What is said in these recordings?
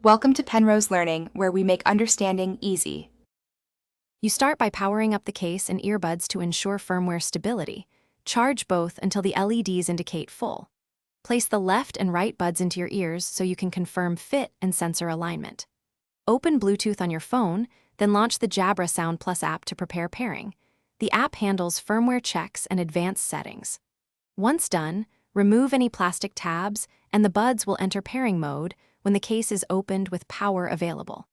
Welcome to Penrose Learning, where we make understanding easy. You start by powering up the case and earbuds to ensure firmware stability. Charge both until the LEDs indicate full. Place the left and right buds into your ears so you can confirm fit and sensor alignment. Open Bluetooth on your phone, then launch the Jabra Sound Plus app to prepare pairing. The app handles firmware checks and advanced settings. Once done, remove any plastic tabs, and the buds will enter pairing mode when the case is opened with power available.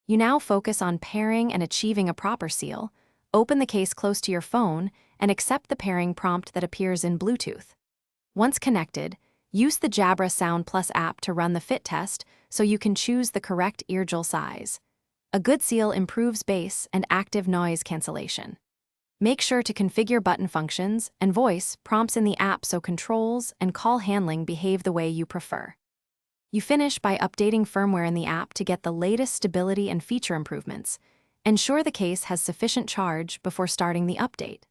You now focus on pairing and achieving a proper seal. Open the case close to your phone and accept the pairing prompt that appears in Bluetooth. Once connected, use the Jabra Sound Plus app to run the fit test so you can choose the correct eargel size. A good seal improves bass and active noise cancellation. Make sure to configure button functions and voice prompts in the app so controls and call handling behave the way you prefer. You finish by updating firmware in the app to get the latest stability and feature improvements. Ensure the case has sufficient charge before starting the update.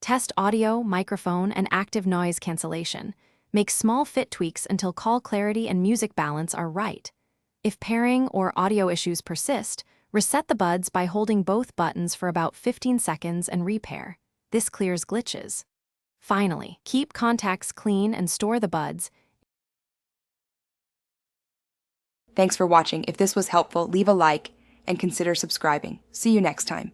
Test audio, microphone, and active noise cancellation. Make small fit tweaks until call clarity and music balance are right. If pairing or audio issues persist, reset the buds by holding both buttons for about 15 seconds and repair. This clears glitches. Finally, keep contacts clean and store the buds. Thanks for watching. If this was helpful, leave a like and consider subscribing. See you next time.